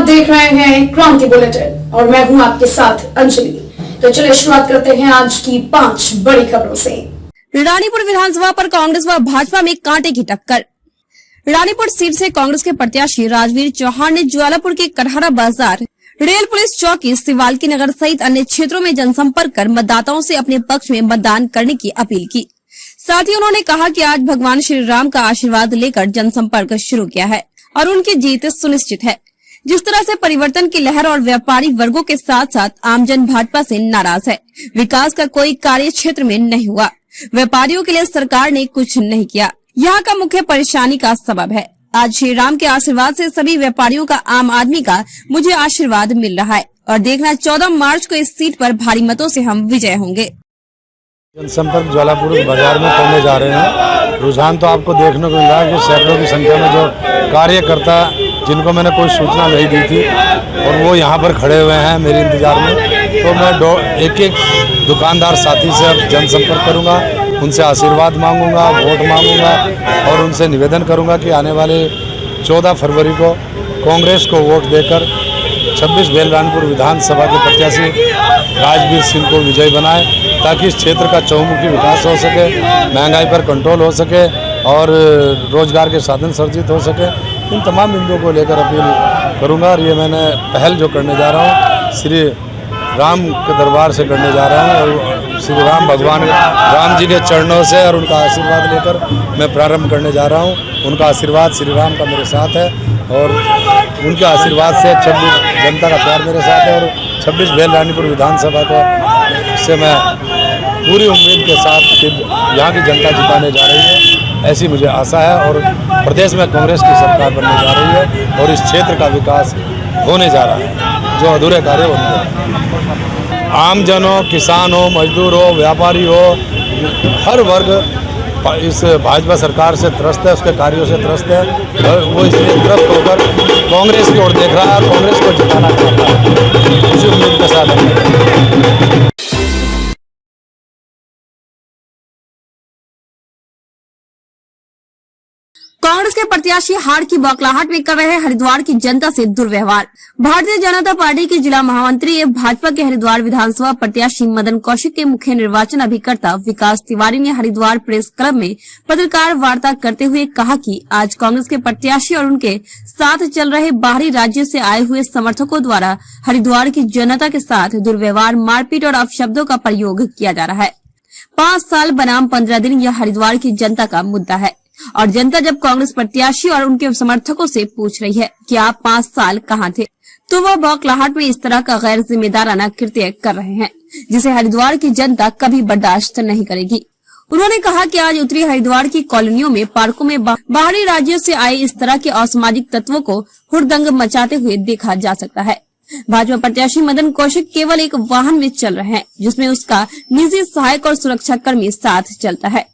देख रहे हैं क्रांति बुलेटिन और मैं हूं आपके साथ अंजलि। तो चलिए शुरुआत करते हैं आज की 5 बड़ी खबरों से। रानीपुर विधानसभा पर कांग्रेस व भाजपा में कांटे की टक्कर। रानीपुर सीट से कांग्रेस के प्रत्याशी राजवीर चौहान ने ज्वालापुर के कटहरा बाजार, रेल पुलिस चौकी, शिवालकी नगर सहित अन्य क्षेत्रों में जनसंपर्क कर मतदाताओं से अपने पक्ष में मतदान करने की अपील की। साथ ही उन्होंने कहा कि आज भगवान श्री राम का आशीर्वाद लेकर जनसंपर्क शुरू किया है और उनकी जीत सुनिश्चित है। जिस तरह से परिवर्तन की लहर और व्यापारी वर्गों के साथ साथ आमजन भाजपा से नाराज है। विकास का कोई कार्य क्षेत्र में नहीं हुआ। व्यापारियों के लिए सरकार ने कुछ नहीं किया। यहाँ का मुख्य परेशानी का सबब है। आज श्री राम के आशीर्वाद से सभी व्यापारियों का, आम आदमी का मुझे आशीर्वाद मिल रहा है और देखना 14 मार्च को इस सीट पर भारी मतों से हम विजय होंगे। जनसंपर्क ज्वालापुर बाजार में करने जा रहे हैं। रुझान तो आपको देखने को मिल रहा है कि सैकड़ों की संख्या में जो कार्यकर्ता जिनको मैंने कोई सूचना नहीं दी थी और वो यहाँ पर खड़े हुए हैं मेरे इंतजार में। तो मैं एक दुकानदार साथी से अब जनसंपर्क करूँगा, उनसे आशीर्वाद मांगूंगा, वोट मांगूंगा और उनसे निवेदन करूँगा कि आने वाले 14 फरवरी को कांग्रेस को वोट देकर 26 बेल रानीपुर विधानसभा के प्रत्याशी राजवीर सिंह को विजयी बनाए, ताकि इस क्षेत्र का चहुमुखी विकास हो सके, महंगाई पर कंट्रोल हो सके और रोजगार के साधन सर्जित हो सके। इन तमाम बिंदुओं को लेकर अपील करूंगा और ये मैंने पहल जो करने जा रहा हूँ श्री राम के दरबार से करने जा रहा हूँ और श्री राम भगवान राम जी के चरणों से और उनका आशीर्वाद लेकर मैं प्रारंभ करने जा रहा हूँ। उनका आशीर्वाद श्री राम का मेरे साथ है और उनके आशीर्वाद से 26 जनता का प्यार मेरे साथ है और 26 बेल रानीपुर विधानसभा को से मैं पूरी उम्मीद के साथ यहाँ की जनता जिताने जा रही है, ऐसी मुझे आशा है। और प्रदेश में कांग्रेस की सरकार बनने जा रही है और इस क्षेत्र का विकास होने जा रहा है, जो अधूरे कार्य होने जा रहे हैं। आमजनों, किसान हो, मजदूर हो, व्यापारी हो, हर वर्ग इस भाजपा सरकार से त्रस्त है, उसके कार्यों से त्रस्त है और वो इसलिए त्रस्त होकर कांग्रेस की ओर देख रहा है और कांग्रेस को जिताना चाहता है। इसी उम्मीद के साथ कांग्रेस के प्रत्याशी हार की बौखलाहट में कर रहे हरिद्वार की जनता से दुर्व्यवहार। भारतीय जनता पार्टी के जिला महामंत्री एवं भाजपा के हरिद्वार विधानसभा प्रत्याशी मदन कौशिक के मुख्य निर्वाचन अभिकर्ता विकास तिवारी ने हरिद्वार प्रेस क्लब में पत्रकार वार्ता करते हुए कहा कि आज कांग्रेस के प्रत्याशी और उनके साथ चल रहे बाहरी राज्यों से आए हुए समर्थकों द्वारा हरिद्वार की जनता के साथ दुर्व्यवहार, मारपीट और अपशब्दों का प्रयोग किया जा रहा है। 5 साल बनाम 15 दिन यह हरिद्वार की जनता का मुद्दा है और जनता जब कांग्रेस प्रत्याशी और उनके समर्थकों से पूछ रही है कि आप 5 साल कहां थे, तो वह बौखलाहट में इस तरह का गैर जिम्मेदाराना कृत्य कर रहे हैं, जिसे हरिद्वार की जनता कभी बर्दाश्त नहीं करेगी। उन्होंने कहा कि आज उत्तरी हरिद्वार की कॉलोनियों में, पार्कों में बाहरी राज्यों से आए इस तरह के असामाजिक तत्वों को हुड़दंग मचाते हुए देखा जा सकता है। भाजपा प्रत्याशी मदन कौशिक केवल एक वाहन में चल रहे हैं, जिसमें उसका निजी सहायक और सुरक्षा कर्मी साथ चलता है,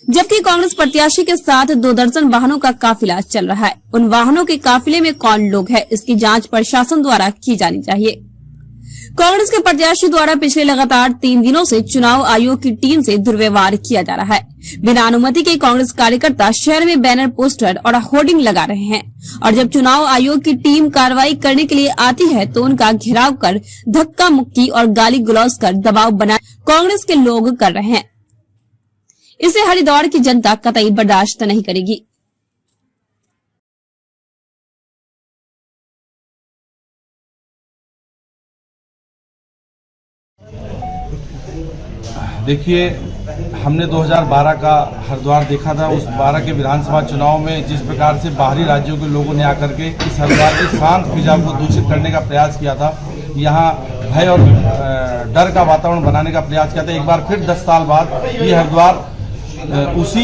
जबकि कांग्रेस प्रत्याशी के साथ 2 दर्जन वाहनों का काफिला चल रहा है। उन वाहनों के काफिले में कौन लोग हैं, इसकी जांच प्रशासन द्वारा की जानी चाहिए। कांग्रेस के प्रत्याशी द्वारा पिछले लगातार 3 दिनों से चुनाव आयोग की टीम से दुर्व्यवहार किया जा रहा है। बिना अनुमति के कांग्रेस कार्यकर्ता शहर में बैनर, पोस्टर और होर्डिंग लगा रहे हैं और जब चुनाव आयोग की टीम कार्रवाई करने के लिए आती है तो उनका घेराव कर, धक्का मुक्की और गाली गलौज कर दबाव बना कांग्रेस के लोग कर रहे हैं। इसे हरिद्वार की जनता कतई बर्दाश्त नहीं करेगी। देखिए, हमने 2012 का हरिद्वार देखा था। उस 12 के विधानसभा चुनाव में जिस प्रकार से बाहरी राज्यों के लोगों ने आकर के इस हरिद्वार की शांत फिजा को दूषित करने का प्रयास किया था, यहाँ भय और डर का वातावरण बनाने का प्रयास किया था। एक बार फिर 10 साल बाद ये हरिद्वार उसी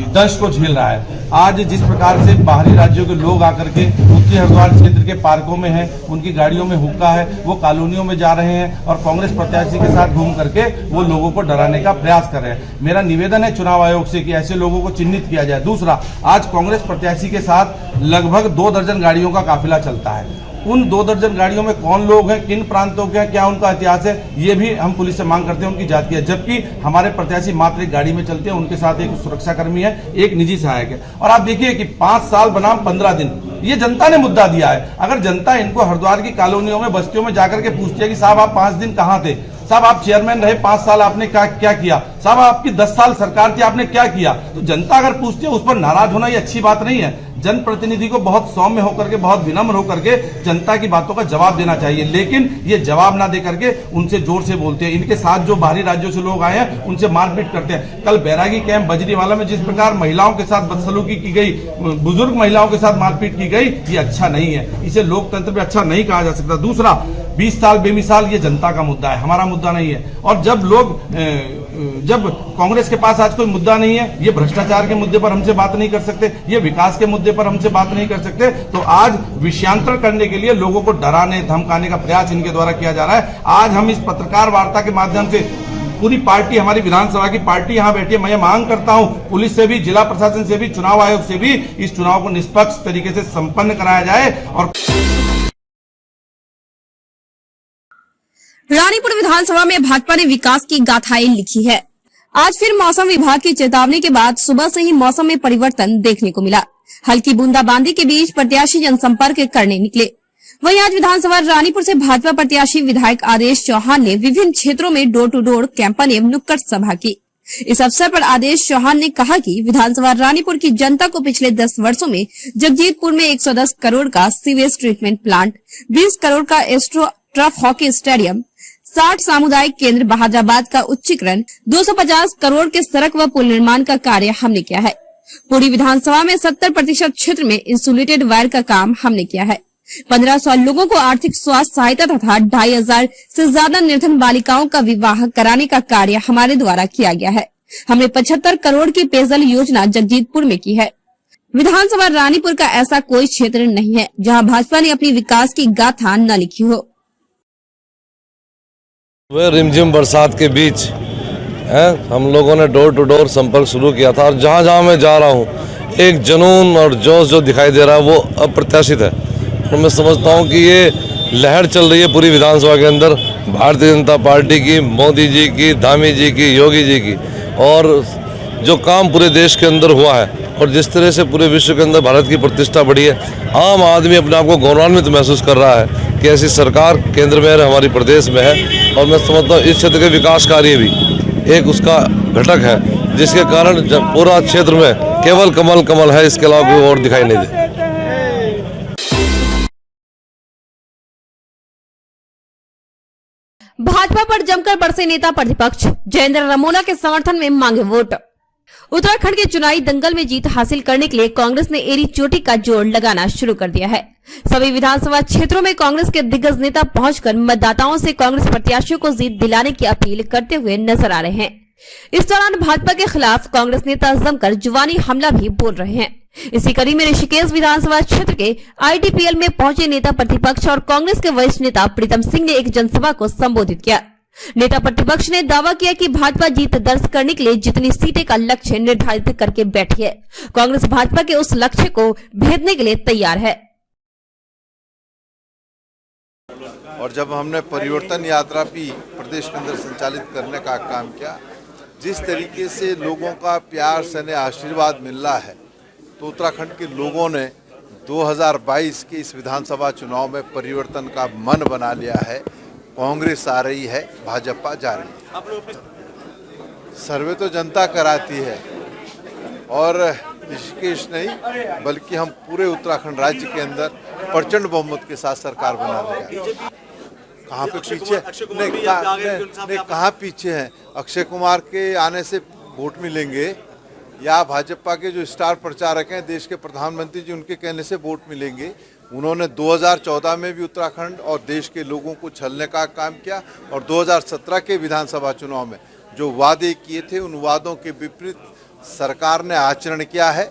दंश को झेल रहा है। आज जिस प्रकार से बाहरी राज्यों के लोग आकर के उत्तरी हरिद्वार क्षेत्र के पार्कों में हैं, उनकी गाड़ियों में हुक्का है, वो कॉलोनियों में जा रहे हैं और कांग्रेस प्रत्याशी के साथ घूम करके वो लोगों को डराने का प्रयास कर रहे हैं। मेरा निवेदन है चुनाव आयोग से कि ऐसे लोगों को चिन्हित किया जाए। दूसरा, आज कांग्रेस प्रत्याशी के साथ लगभग 2 दर्जन गाड़ियों का काफिला चलता है उन 2 दर्जन गाड़ियों में कौन लोग हैं, किन प्रांतों के हैं, क्या उनका इतिहास है, ये भी हम पुलिस से मांग करते हैं उनकी जांच की। जबकि हमारे प्रत्याशी मात्र एक गाड़ी में चलते हैं, उनके साथ एक सुरक्षाकर्मी है, एक निजी सहायक है। और आप देखिए कि 5 साल बनाम 15 दिन, ये जनता ने मुद्दा दिया है। अगर जनता इनको हरिद्वार की कॉलोनियों में, बस्तियों में जाकर के पूछती है कि साहब आप 5 दिन कहाँ थे, साहब आप चेयरमैन रहे 5 साल, आपने क्या किया, साहब आपकी 10 साल सरकार थी, आपने क्या किया, तो जनता अगर पूछती है उस पर नाराज होना ये अच्छी बात नहीं है। जनप्रतिनिधि को बहुत सौम्य होकर के, बहुत विनम्र होकर के जनता की बातों का जवाब देना चाहिए, लेकिन ये जवाब ना दे करके उनसे जोर से बोलते हैं। इनके साथ जो बाहरी राज्यों से लोग आए हैं उनसे मारपीट करते हैं। कल बैरागी कैंप बजरीवाला में जिस प्रकार महिलाओं के साथ बदसलूकी की गई, बुजुर्ग महिलाओं के साथ मारपीट की गई, ये अच्छा नहीं है, इसे लोकतंत्र में अच्छा नहीं कहा जा सकता। दूसरा, 20 साल बेमिसाल, ये जनता का मुद्दा है, हमारा मुद्दा नहीं है। और जब कांग्रेस के पास आज कोई मुद्दा नहीं है, ये भ्रष्टाचार के मुद्दे पर हमसे बात नहीं कर सकते, ये विकास के मुद्दे पर हमसे बात नहीं कर सकते, तो आज विषयांतर करने के लिए लोगों को डराने धमकाने का प्रयास इनके द्वारा किया जा रहा है। आज हम इस पत्रकार वार्ता के माध्यम से, पूरी पार्टी, हमारी विधानसभा की पार्टी यहां बैठी है, मैं मांग करता हूं पुलिस से भी, जिला प्रशासन से भी, चुनाव आयोग से भी इस चुनाव को निष्पक्ष तरीके से संपन्न कराया जाए। और रानीपुर विधानसभा में भाजपा ने विकास की गाथाएं लिखी है। आज फिर मौसम विभाग की चेतावनी के बाद सुबह से ही मौसम में परिवर्तन देखने को मिला। हल्की बूंदाबांदी के बीच प्रत्याशी जनसंपर्क करने निकले। वहीं आज विधानसभा रानीपुर से भाजपा प्रत्याशी विधायक आदेश चौहान ने विभिन्न क्षेत्रों में डोर टू डोर कैंपेन एवं नुक्कड़ सभा की। इस अवसर पर आदेश चौहान ने कहा कि विधानसभा रानीपुर की जनता को पिछले 10 वर्षों में जगजीतपुर में 110 करोड़ का सीवेज ट्रीटमेंट प्लांट, 20 करोड़ का एस्ट्रो टर्फ हॉकी स्टेडियम, 60 सामुदायिक केंद्र, बहादुराबाद का उच्चीकरण, 250 करोड़ के सड़क व पुल निर्माण का कार्य हमने किया है। पूरी विधानसभा में 70% क्षेत्र में इंसुलेटेड वायर का काम हमने किया है। 1500 लोगों को आर्थिक स्वास्थ्य सहायता तथा 2500 से ज्यादा निर्धन बालिकाओं का विवाह कराने का कार्य हमारे द्वारा किया गया है। हमने 75 करोड़ की पेयजल योजना जगजीतपुर में की है। विधानसभा रानीपुर का ऐसा कोई क्षेत्र नहीं है जहां भाजपा ने अपनी विकास की गाथा न लिखी हो। वह रिमझिम बरसात के बीच हम लोगों ने डोर टू डोर संपर्क शुरू किया था और जहाँ जहाँ मैं जा रहा हूँ एक जुनून और जोश जो दिखाई दे रहा है वो अप्रत्याशित है। और मैं समझता हूँ कि ये लहर चल रही है पूरी विधानसभा के अंदर भारतीय जनता पार्टी की, मोदी जी की, धामी जी की, योगी जी की, और जो काम पूरे देश के अंदर हुआ है और जिस तरह से पूरे विश्व के अंदर भारत की प्रतिष्ठा बढ़ी है, आम आदमी अपने आप को गौरवान्वित महसूस कर रहा है कि ऐसी सरकार केंद्र में है, हमारी प्रदेश में है। और मैं समझता हूँ इस क्षेत्र के विकास कार्य भी एक उसका घटक है, जिसके कारण पूरा क्षेत्र में केवल कमल कमल है, इसके अलावा कोई और दिखाई नहीं दे। भाजपा पर जमकर बरसे नेता प्रतिपक्ष, जयेंद्र रमोला के समर्थन में मांगे वोट। उत्तराखंड के चुनावी दंगल में जीत हासिल करने के लिए कांग्रेस ने एड़ी चोटी का जोड़ लगाना शुरू कर दिया है। सभी विधानसभा क्षेत्रों में कांग्रेस के दिग्गज नेता पहुंचकर मतदाताओं से कांग्रेस प्रत्याशियों को जीत दिलाने की अपील करते हुए नजर आ रहे हैं। इस दौरान भाजपा के खिलाफ कांग्रेस नेता जमकर जुबानी हमला भी बोल रहे हैं। इसी कड़ी में ऋषिकेश विधानसभा क्षेत्र के IDPL में पहुंचे नेता प्रतिपक्ष और कांग्रेस के वरिष्ठ नेता प्रीतम सिंह ने एक जनसभा को संबोधित किया। नेता प्रतिपक्ष ने दावा किया कि भाजपा जीत दर्ज करने के लिए जितनी सीटें का लक्ष्य निर्धारित करके बैठी है, कांग्रेस भाजपा के उस लक्ष्य को भेदने के लिए तैयार है। और जब हमने परिवर्तन यात्रा भी प्रदेश के अंदर संचालित करने का काम किया, जिस तरीके से लोगों का प्यार से आशीर्वाद मिल रहा है, तो उत्तराखंड के लोगों ने 2022 के इस विधानसभा चुनाव में परिवर्तन का मन बना लिया है। कांग्रेस आ रही है, भाजपा जा रही है। सर्वे तो जनता कराती है और ऋषिकेश नहीं बल्कि हम पूरे उत्तराखंड राज्य के अंदर प्रचंड बहुमत के साथ सरकार बना देंगे। कहाँ पे पीछे नहीं, कहाँ पीछे हैं? अक्षय कुमार के आने से वोट मिलेंगे या भाजपा के जो स्टार प्रचारक हैं, देश के प्रधानमंत्री जी, उनके कहने से वोट मिलेंगे? उन्होंने 2014 में भी उत्तराखंड और देश के लोगों को छलने का काम किया और 2017 के विधानसभा चुनाव में जो वादे किए थे उन वादों के विपरीत सरकार ने आचरण किया है।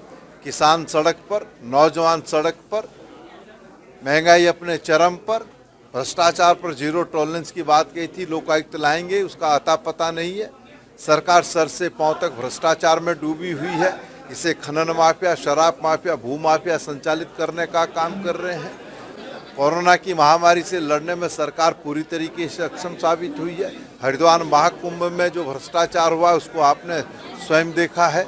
किसान सड़क पर, नौजवान सड़क पर, महंगाई अपने चरम पर, भ्रष्टाचार पर जीरो टॉलरेंस की बात कही थी, लोकायुक्त लाएंगे, उसका अता पता नहीं है। सरकार सर से पांव तक भ्रष्टाचार में डूबी हुई है। इसे खनन माफिया, शराब माफिया, भू माफिया संचालित करने का काम कर रहे हैं। कोरोना की महामारी से लड़ने में सरकार पूरी तरीके से सक्षम साबित हुई है। हरिद्वार महाकुंभ में जो भ्रष्टाचार हुआ उसको आपने स्वयं देखा है।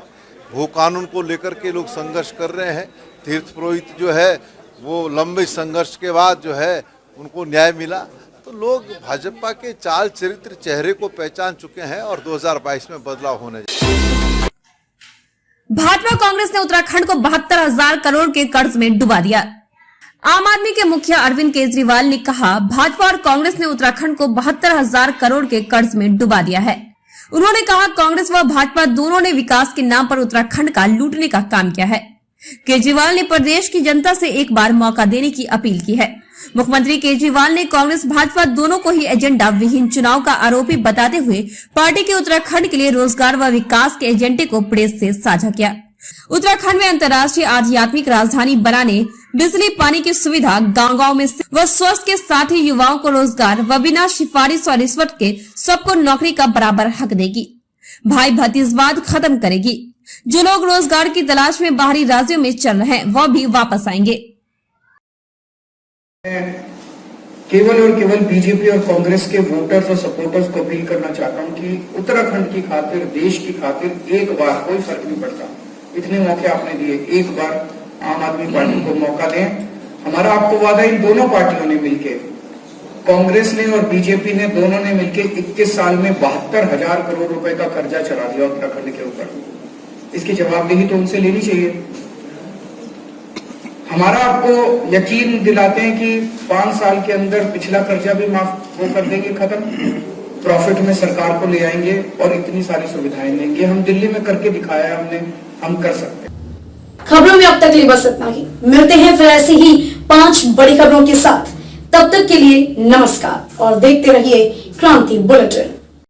भू कानून को लेकर के लोग संघर्ष कर रहे हैं। तीर्थ पुरोहित जो है वो लंबे संघर्ष के बाद जो है उनको न्याय मिला। तो लोग भाजपा के चाल चरित्र चेहरे को पहचान चुके हैं और 2022 में बदलाव होने भाजपा कांग्रेस ने उत्तराखंड को 72,000 करोड़ के कर्ज में डुबा दिया। आम आदमी के मुखिया अरविंद केजरीवाल ने कहा, भाजपा और कांग्रेस ने उत्तराखंड को 72,000 करोड़ के कर्ज में डुबा दिया है। उन्होंने कहा, कांग्रेस व भाजपा दोनों ने विकास के नाम पर उत्तराखंड का लूटने का काम किया है। केजरीवाल ने प्रदेश की जनता से एक बार मौका देने की अपील की है। मुख्यमंत्री केजरीवाल ने कांग्रेस भाजपा दोनों को ही एजेंडा विहीन चुनाव का आरोपी बताते हुए पार्टी के उत्तराखंड के लिए रोजगार व विकास के एजेंडे को प्रेस से साझा किया। उत्तराखंड में अंतर्राष्ट्रीय आध्यात्मिक राजधानी बनाने, बिजली पानी की सुविधा गांव-गांव में व स्वास्थ्य के साथ ही युवाओं को रोजगार व बिना सिफारिश और रिश्वत के सबको नौकरी का बराबर हक देगी। भाई भतीजवाद खत्म करेगी। जो लोग रोजगार की तलाश में बाहरी राज्यों में चल रहे हैं वह भी वापस आएंगे। केवल और केवल बीजेपी और कांग्रेस के वोटर्स और सपोर्टर्स को अपील करना चाहता हूं कि उत्तराखंड की खातिर, देश की खातिर एक बार, कोई फर्क नहीं पड़ता, इतने मौके आपने दिए, एक बार आम आदमी पार्टी को मौका दें। हमारा आपको वादा इन दोनों पार्टियों ने मिलकर, कांग्रेस ने और बीजेपी ने, दोनों ने मिलकर 21 साल में 72,000 करोड़ रुपए का कर्जा चढ़ा दिया उत्तराखंड के ऊपर। इसकी जवाबदेही तो उनसे लेनी चाहिए। हमारा आपको यकीन दिलाते हैं कि 5 साल के अंदर पिछला कर्जा भी माफ वो कर देंगे, खत्म, प्रॉफिट में सरकार को ले आएंगे और इतनी सारी सुविधाएं देंगे। हम दिल्ली में करके दिखाया है हमने, हम कर सकते हैं। खबरों में अब तक लिए बस इतना ही। मिलते हैं फिर ऐसी ही 5 बड़ी खबरों के साथ। तब तक के लिए नमस्कार और देखते रहिए क्रांति बुलेटिन।